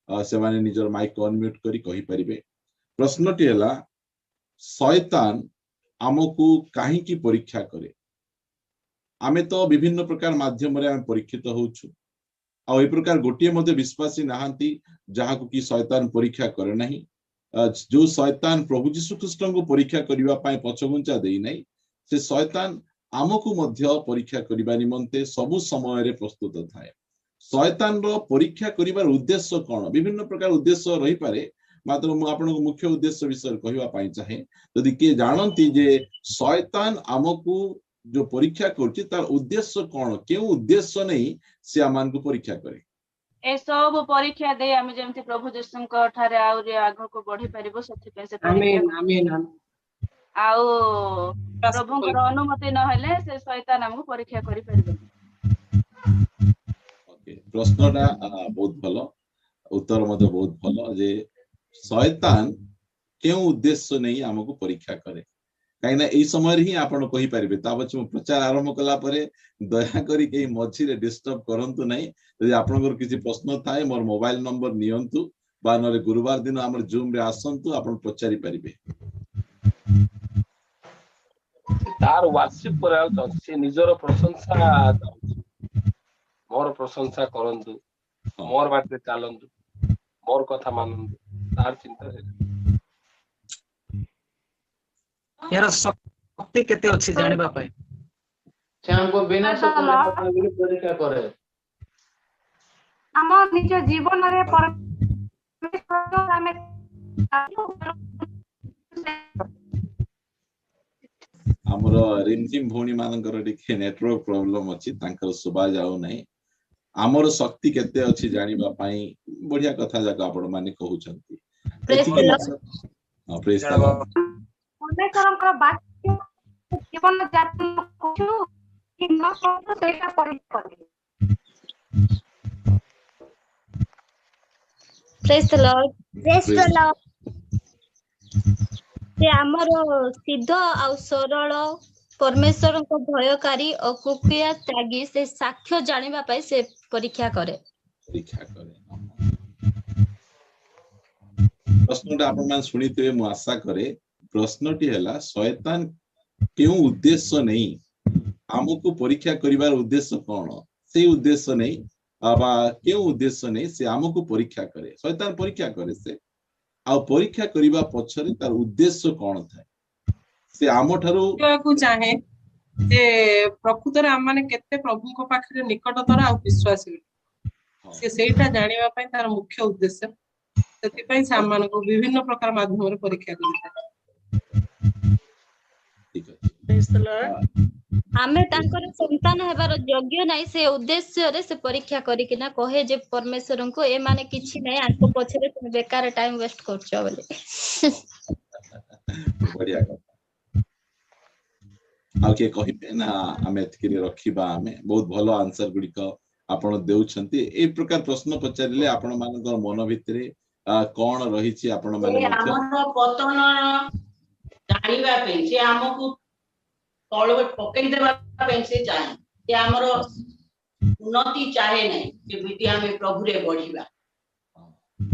से माने निजर माइक अनम्यूट करी कहि परिबे। प्रश्नटी हला शैतान आमको काहे की परीक्षा करे? आमे तो विभिन्न प्रकार माध्यम रे आमे परीक्षित होउछु आ ए प्रकार गोटिए मध्ये विश्वासी नाहंती जहा को की शैतान परीक्षा करे नहीं। जो शैतान प्रभु यीशु ख्रीष्ट को परीक्षा करिवा पाए पछगुंचा देई नहीं, से शैतान आमको मध्य परीक्षा करिबा निमंते सबु समय रे प्रस्तुत थाए। शैतान रो परीक्षा करिबार उद्देश्य कोन? विभिन्न प्रकार उद्देश्य रही पारे, मात्र मु आपनको मुख्य उद्देश्य विषय कहिवा पाई चाहे। यदि के जानंती जे शैतान आमको जो परीक्षा करछि तार उद्देश्य कोन, केउ उद्देश्य नहीं से आमान को परीक्षा करे? ए सब परीक्षा दे आमे जेमति प्रभु यीशुଙ୍କ ठारे आउरी आगो को बढ़ी परिबो सथि पे से परीक्षा। आमेन आउ प्रभुଙ୍କର अनुमति न हेले से शैतान हमको परीक्षा करि परिबे। ओके, प्रश्नटा बहुत भलो, उत्तर मते बहुत भलो जे शैतान केउ उद्देश्य नहीं हमको परीक्षा करे। काहे ना एई समय ही आपण कहि परिबे। ता पछ प्रचार आरंभ कला परे दया करी के मझी रे डिस्टर्ब करंतु नहीं। यदि आपनकर किसी प्रश्न थाए मोर मोबाइल नंबर नियंतु बा नरे गुरुवार दिन हमर जूम रे आसंतु आपण पचारि परिबे। तार वर्शिप पर आउ से निजर प्रशंसा मोर प्रशंसा करंतु, मोर बाटे चालंतु, मोर कथा मानंतु, तार चिंता है। यार शक्ति केते अछि जानिबा पाए से हमको बिना शक्ति परीक्षा करे। हम निज जीवन रे परमेश्वर हमें हमरो रिमझिम भौणी मानकर टिके नेटवर्क प्रॉब्लम अछि, तांकर सुबा जाउ नै। हमरो शक्ति केते अछि जानिबा पाई बढ़िया कथा जाक आपण माने कहउछंती। Praise the Lord. Praise the Lord. परमेश्वरଙ୍କ ବାକ୍ୟ ଜୀବନ ଯାପନ କରୁଛୁ कि न करू सेटा परीक्षा करे। Praise the Lord. Praise the Lord. से हमरो सिद्ध आ सरल परमेश्वर को भयकारी और कुकिया त्यागी से साक्ष्य जानिबा पाई से परीक्षा करे। प्रश्नटा आपण मान सुनिते मु आशा करे। प्रश्नटी हला शैतान केउ उद्देश्य नहीं हमको परीक्षा करिवार उद्देश्य कोन? से उद्देश्य नहीं आबा केउ उद्देश्य नहीं से हमको परीक्षा करे। शैतान परीक्षा करे से आ परीक्षा करिवा पछरे तार उद्देश्य कोन थाए? से आमो ठारू को चाहे जे प्रकृतर हम माने केते प्रभु को पाखरे निकटतर आ विश्वासी से सेटा जानिबा पई तार मुख्य उद्देश्य। सेति पई सामान को विभिन्न प्रकार माध्यम रे परीक्षा करता। ठीक है। Praise the Lord. आमे तांकर संतान हेबार योग्य नाही से उद्देश्य रे से परीक्षा करी कि ना कहे जे परमेश्वर को ए माने किछि नाही आको पछरे तुम बेकार टाइम वेस्ट करछो बोले। बढ़िया कथा। आ के कहिबे ना आमे एतकिरे रखिबा। आमे बहुत भलो आंसर गुडी को आपण देउछंती। ए प्रकार प्रश्न पचारिले आपण मानकर मन भितरे कोन रही छि आपण माने मध्य हमर पतन जानिबा पे से हमको तळवे पकई देबा पे से चाहे जे हमर उन्नति चाहे नहीं जे विधि हमें प्रभु रे बढ़िबा।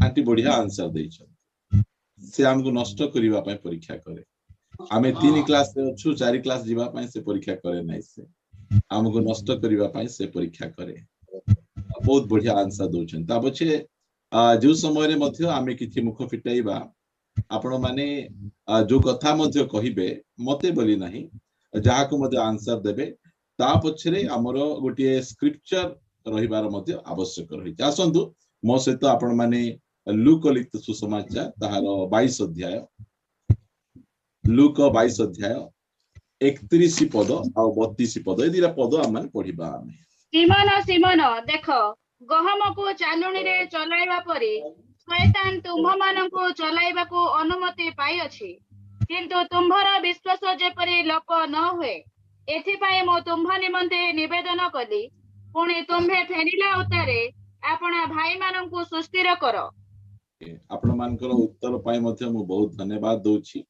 आंटी बढ़िया आंसर दैछन। से हमको नष्ट करिवा पय परीक्षा करे। आमे 3 क्लास रे अछु, 4 क्लास जीवा पय से परीक्षा करे नै। से हमको नष्ट करिवा पय से परीक्षा करे। बहुत बढ़िया आंसर दोछन। ता पछे जो समय रे मध्य आमे किछि मुख फिटाइबा आपण माने जो कथा मध्य कहिबे मते बोली नाही जहा को मध्य आंसर देबे ता पछरे हमरो गोटिए स्क्रिप्चर रहिबार मध्य आवश्यक रही। आसंतु मो सहित आपण माने लूक लिखित सुसमाचार ताहार 22 अध्याय, लूक 22 अध्याय 31 पद आ 32 पद ए दिरा पद आमान पढिबा। आमे सिमोन सिमोन देखो गहम को चालुनी रे चलाइबा परे शैतान तुम माननको चलाइबा को अनुमति पाई अछि, किंतु तुम्हारा विश्वास जेपरि लोप न हुए एथि पई मो तुम्हा निमंते निवेदन कली। पुणी तुम्हे फेरिला उतारे आपना भाई माननको सुस्थिर करो। आपण मानकर उत्तर पाई मध्य मु बहुत धन्यवाद दोछि।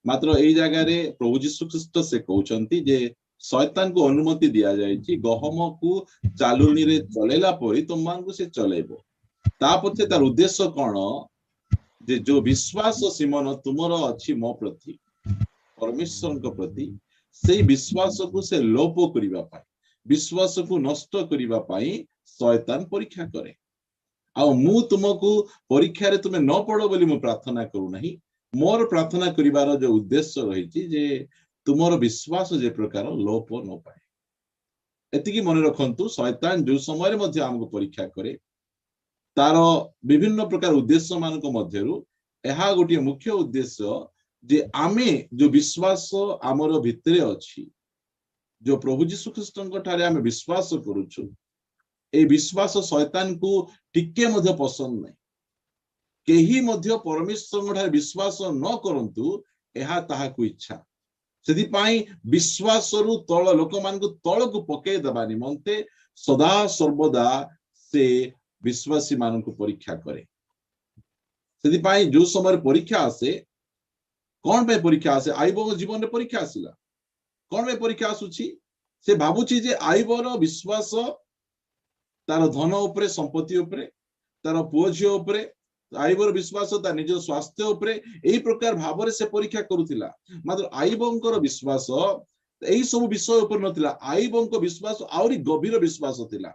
मात्र एई जगह रे प्रभु यीशु ख्रीष्ट से कहउचंती जे शैतान को अनुमति दिया जायछि गहम को चालुनी रे चलेला परी तुम मानकु से चलेबो। ता पछे तार उद्देश्य कौन जे जो विश्वास सिमन तुमर अछि मो प्रति परमेश्वर को प्रति से विश्वास को से लोप करिबा पाई विश्वास को नष्ट करिबा पाई शैतान परीक्षा करे आ मु तुमको परीक्षा रे तुमे न पड़ो बोली मु प्रार्थना करू नहीं मोर प्रार्थना करिवार जो उद्देश्य रही जे तुमर विश्वास जे प्रकार लोप न पाए एतिकी मन रखंतु शैतान जो समय मध्ये हमको परीक्षा करे तार विभिन्न प्रकार उद्देश्य मानक मध्यरु एहा गोटे मुख्य उद्देश्य जे आमे जो विश्वास आमर भितरे अछि जो प्रभु यीशु ख्रीष्टन ठारे आमे विश्वास करूछु ए विश्वास शैतान को टिके मध्ये पसंद नहीं केही मध्ये परमेश्वर ठारे विश्वास न करंतु एहा ताहा को इच्छा सेति पाई विश्वास रु तळ लोक मान को तळ को पके दबा निमंते सदा सर्वदा से विश्वासी मान को परीक्षा करे सेति पाई जो समय परीक्षा आसे कौन पे परीक्षा आसे आईबो जीवन रे परीक्षा आसिला कौन पे परीक्षा आसुची से भाबुची जे आईबोर विश्वास तार धन उपरे संपत्ति उपरे तार पुओ झियो उपरे आईबर विश्वास तार निज स्वास्थ्य उपरे एही प्रकार भावरे से परीक्षा करूथिला मात्र आईबंकर विश्वास एही सब विषय उपर नथिला आईबंक विश्वास आउरी गभीर विश्वास थिला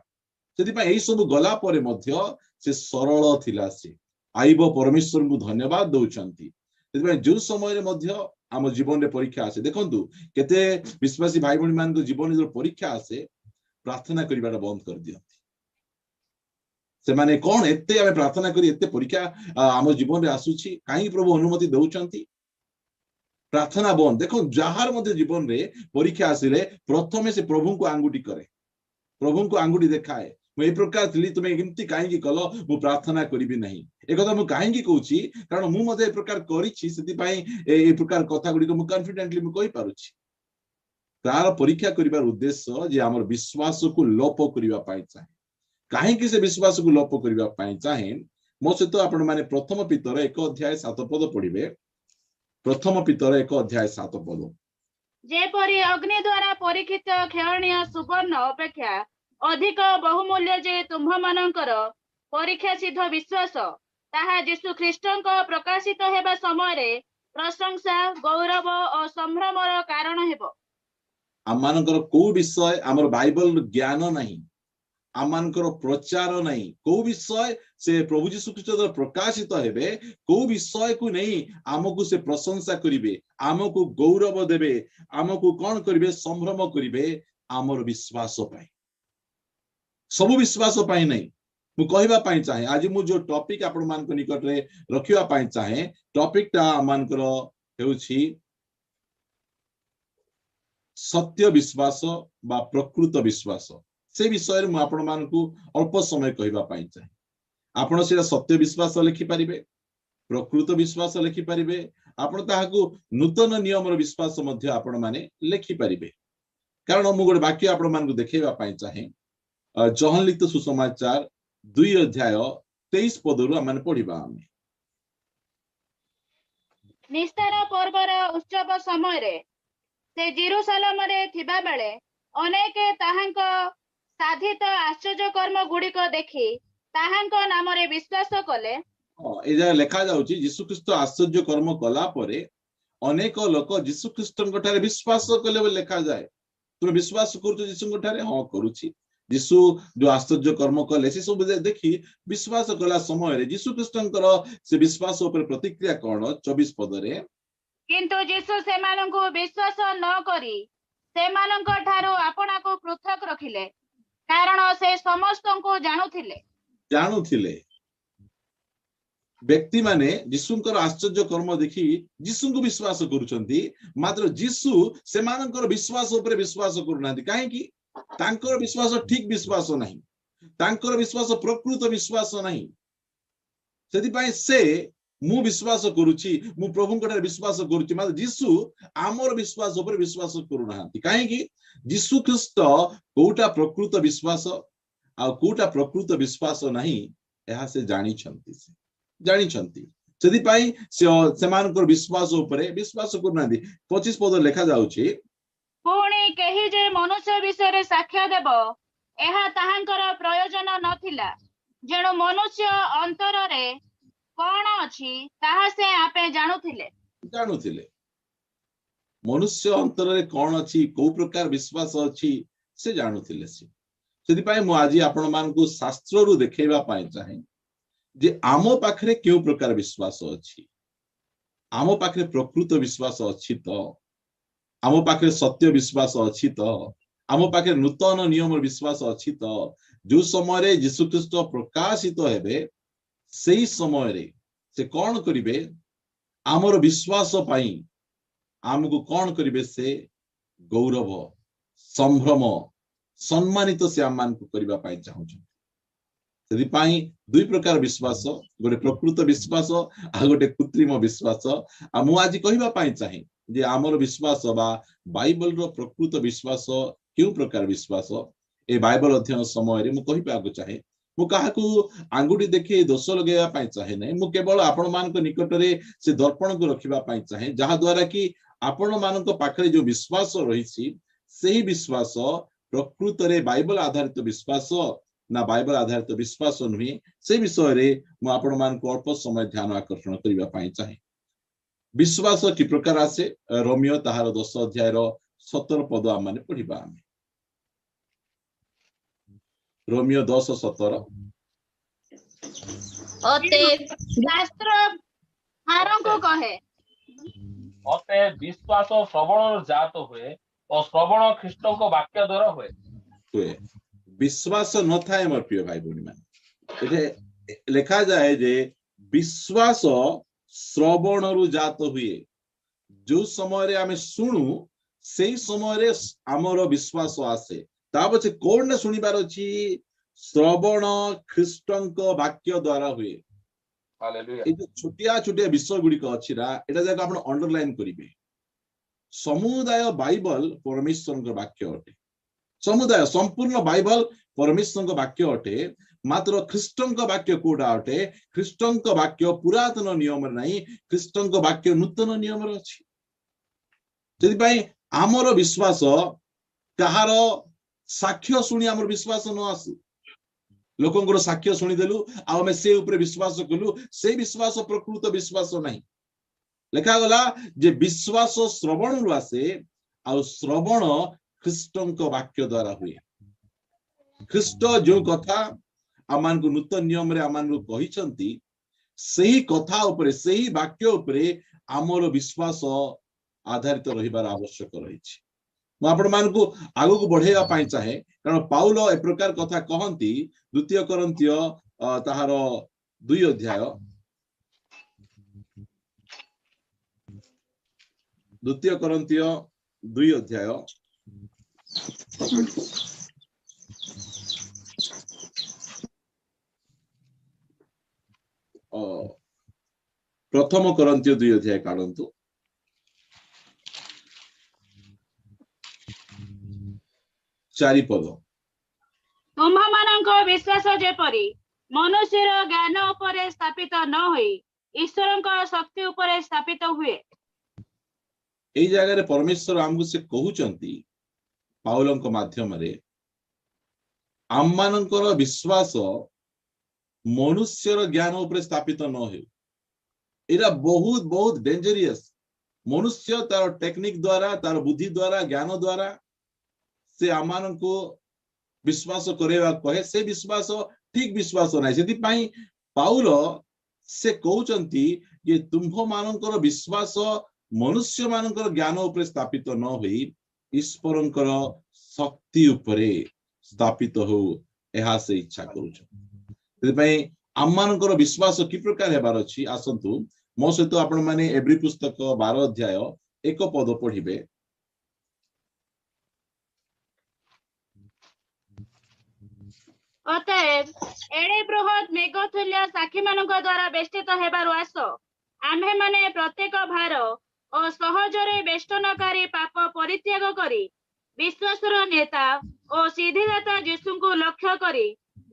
सेति पय एही सब गला परे मध्य से सरल थिला से आईब परमेश्वर को धन्यवाद दउचंती सेति पय जो समय रे मध्य आम जीवन रे परीक्षा आसे देखंतु केते विश्वासी भाई बहन मान को जीवन रे परीक्षा आसे प्रार्थना करिबाटा बंद कर दियंती से माने कौन एते आमे प्रार्थना करी एते परीक्षा आम जीवन रे आसुची काई प्रभु अनुमति दउचंती प्रार्थना बंद देखो जहार मध्य जीवन रे परीक्षा आसिले प्रथमे से प्रभु को आंगुठी करे प्रभु को आंगुठी देखाए मैं ए प्रकार थली तुमे एमती काई की कलो मु प्रार्थना करिबी नहीं ए कथा मु काई की कहूची कारण मु मते ए प्रकार करिछि सेति पई ए प्रकार कथा गुडी को मु कॉन्फिडेंटली मु कहि पारुछि तार परीक्षा करिबार उद्देश्य जे हमर विश्वास को लोप करिबा पाई चाहे काहे कि से विश्वास को लोप करिबा पाई चाहे मो सहित आपण माने प्रथम पितर 1 अध्याय 7 पद पढिबे प्रथम पितर 1 अध्याय 7 पद जेपरि अग्नि द्वारा परीक्षित खेळणीय सुवर्ण अपेक्षा अधिक बहुमूल्य जे तुम्ह मानकर परीक्षा सिद्ध विश्वास ताहा यीशु ख्रीष्टଙ୍କ प्रकाशित हेबा समय रे प्रशंसा गौरव और संभ्रमर कारण हेबो आमानकर को विषय हमर बाइबल ज्ञान नहीं आमानकर प्रचार नहीं को विषय से प्रभु यीशु ख्रीष्ट प्रकाशित हेबे को विषय को नहीं आमको से प्रशंसा करिवे आमको गौरव देबे आमको कोन करिवे संभ्रम करिवे आमर विश्वास पाई सब विश्वास पाई नहीं मु कहबा पाई चाहे आज मु जो टॉपिक आपण मान को निकट रे रखिबा पाई चाहे टॉपिक ता मानकर हेउछि सत्य विश्वास बा प्रकृत विश्वास से विषय रे मु आपण मान को अल्प समय कहबा पाई चाहे आपण सेरा सत्य विश्वास लिखि परिबे प्रकृत विश्वास लिखि परिबे आपण ताहा को नूतन नियम रो विश्वास मध्य आपण माने लिखि परिबे कारण मु गोटे वाक्य आपण मान को देखैबा पाई चाहे जहन लिखित सुसमाचार 2 अध्याय 23 पदरु आमे पढिबा आमे निस्तार पर्वर उत्सव समय रे से जेरूशलेम रे थिबा बेले अनेक ताहांक साधित आश्चर्य कर्म गुडिक देखि ताहांक नाम रे विश्वास कले ए जा लेखा जाउची यीशु ख्रीष्ट आश्चर्य कर्म कला परे अनेक लोक यीशु ख्रीष्टଙ୍କ ठारे विश्वास कले बोली लेखा जाए तुम विश्वास करूछ यीशुଙ୍କ ठारे हां करूची यीशु जो आश्चर्य कर्म कले से सब देखि विश्वास कला समय रे यीशु ख्रीष्टଙ୍କର से विश्वास ऊपर प्रतिक्रिया कोन 24 पद रे किंतु यीशु सेमानंकु विश्वास न करी सेमानंक ठारो आपना को पृथक रखिले कारण से समस्तंको जानुथिले व्यक्ति माने यीशुଙ୍କର आश्चर्य कर्म देखि यीशुଙ୍କୁ विश्वास करूछंती मात्र यीशु सेमानଙ୍କର विश्वास ऊपर विश्वास करूनांती काहे कि तांकर विश्वास ठीक विश्वास नहीं तांकर विश्वास प्रकृत विश्वास नहीं सेति पय से मु विश्वास करूची मु प्रभुଙ୍କ ठारे विश्वास करूची मात्र यीशु आमर विश्वास ऊपर विश्वास करूनांती काहे कि यीशु ख्रीष्ट कोटा प्रकृत विश्वास आ कोटा प्रकृत विश्वास नहीं एहा से जानि छंती सेति पय से मानकर विश्वास ऊपर विश्वास करूनांती 25 पद लेखा जाउची पुणी केही जे मनुष्य विषय साक्ष्य देव एहा ताहांकर प्रयोजन नथिला जेणु मनुष्य अंतर रे कौन अछि ताहा से आपे जानुथिले जानुथिले मनुष्य अंतर रे कौन अछि को प्रकार विश्वास अछि से जानुथिले सेति पय मु आज आपण मानकु शास्त्र रु देखेबा पाए चाहे जे आमो पाखरे केउ प्रकार विश्वास अछि आमो पाखरे प्रकृत विश्वास अछि तो आमो पाखरे सत्य विश्वास अछि तो आमो पाखरे नूतन नियम विश्वास अछि तो जो समय रे यीशु ख्रीष्ट प्रकाशित हेबे सेही समय रे से कौन करिवे आमर विश्वास पाई आमको कौन करिवे से गौरव संभ्रम सम्मानित से आम मान को करबा पाई चाहू सेति पाई दुई प्रकार विश्वास गोटे प्रकृत विश्वास आ गोटे कृत्रिम विश्वास आ मु आज कहिबा पाई चाहे जे आमर विश्वास बा बाइबल रो प्रकृत विश्वास केउ प्रकार विश्वास ए बाइबल अध्ययन समय रे मु कहिबा को चाहे मु काहाकू आंगुठी देखि दोष लगेबा पाई चाहे नै मु केवल आपण मानक निकट रे से दर्पण को रखिबा पाई चाहे जहा द्वारा कि आपण मानक पाखरे जो विश्वास रहिछि सेही विश्वास प्रकृत रे बाइबल आधारित विश्वास ना बाइबल आधारित विश्वास नुहे से विषय रे मु आपण मानक अल्प समय ध्यान आकर्षण करिबा पाई चाहे विश्वास कि प्रकार आसे रोमियो ताहार 10 अध्याय रो 17 पद आम माने पढिबा आमे रोमियो 10:17 शास्त्र हारों को कहे अते विश्वास श्रवण जात हुए और श्रवण ख्रीष्ट को वाक्य द्वारा हुए विश्वास न थाए मोर प्रिय भाई बहनी मान एठे लिखा जाए जे विश्वास श्रवण रु जात हुए जो समय रे आमे सुनु सेही समय रे हमर विश्वास आसे ता पछे कोन ने सुनिबार अछि श्रवण ख्रीष्टंक वाक्य द्वारा हुए हालेलुया ए छोटिया छोटिया विषय गुडी को अछि रा एटा जाक आपण अंडरलाइन करिवे समुदाय बाइबल परमेश्वर को वाक्य अटे समुदाय संपूर्ण बाइबल परमेश्वर को वाक्य अटे मात्र ख्रीष्टंक वाक्य कोडा अटे ख्रीष्टंक वाक्य पुरातन नियम नहीं ख्रीष्टंक वाक्य नूतन नियम रे अछि जदि पई हमर विश्वास कहार साक्ष्य सुनी हमर विश्वास न आसु लोकंकर साक्ष्य सुनी देलु आ हमें से ऊपर विश्वास कलु से विश्वास प्रकृत विश्वास नहीं लेखा गला जे विश्वास श्रवण रु आसे आ श्रवण ख्रीष्टंक वाक्य द्वारा हुए ख्रीष्ट जो कथा आमान को नूतन नियम रे आमान को कहिसंती सही कथा ऊपर सही वाक्य ऊपर आमर विश्वास आधारित रहिबार आवश्यक रहिछि मु आपण मान को आगु को बढ़ेबा पाई चाहे कारण पाउल ए प्रकार कथा कहंती द्वितीय कोरिन्थियो ताहार 2 अध्याय द्वितीय कोरिन्थियो 2 अध्याय प्रथम कोरिन्थियो 2 अध्याय काढंतु 4 पद तुम्हा मानक विश्वास जेपरि मनुष्यर ज्ञान उपरे स्थापित न होई ईश्वरक शक्ति उपरे स्थापित हुए एई जगह रे परमेश्वर हमको से कहउचंती पाउलंक माध्यम रे आम मानकर विश्वास मनुष्यर ज्ञान उपरे स्थापित न हो एरा बहुत बहुत डेंजरियस मनुष्य तार टेक्निक द्वारा तार बुद्धि द्वारा ज्ञान द्वारा से आमान को विश्वास करेवा कहे से विश्वास ठीक विश्वास नाही सेति पई पाउल से कहउचंती जे तुम मानकर विश्वास मनुष्य मानकर ज्ञान उपरे स्थापित न होई ईश्वरंकर शक्ति उपरे स्थापित हो एहा से इच्छा करूछ सेति पई आम मानकर विश्वास कि प्रकार हेबार अछि आसंतु मो सहित आपण माने एब्री पुस्तक 12 अध्याय 1 पद पढिबे अतएव एड़े बृहत मेघतुल्य साक्षी मानक द्वारा बेष्टित हेबारु आस आम्हे माने प्रत्येक भार और सहजरे बेष्टनकारी पाप परित्याग करी विश्वासर नेता और सिद्धिदाता यीशुଙ୍କୁ लक्ष्य करी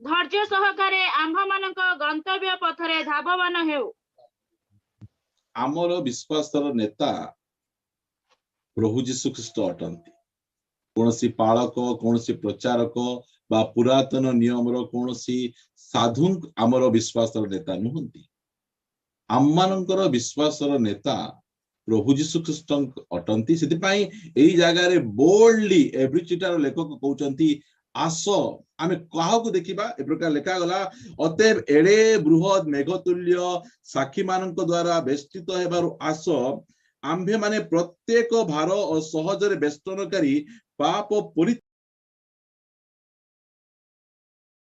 धैर्य सहकारे आम्भ मानक गंतव्य पथरे धावमान हेउ आमर विश्वासर नेता प्रभु यीशु ख्रीष्ट अटंती कौन सी पालक कौन सी प्रचारक बा पुरातन नियमर कोनोसी साधु आमर विश्वासर नेता नुहंती आममानंकर विश्वासर नेता प्रभु जीशु ख्रीष्ट अटंती सेतिपाई एई जागा रे बोल्डली एवरी चिटार लेखक कहउचंती आस आमे काहाकू देखिबा ए प्रकार लेखा गला अतएव एडे बृहद मेघतुल्य साक्षी मानक द्वारा बेष्टित हेबारु आस आम्भे माने प्रत्येक भार और सहजरे बेष्टनकारी पाप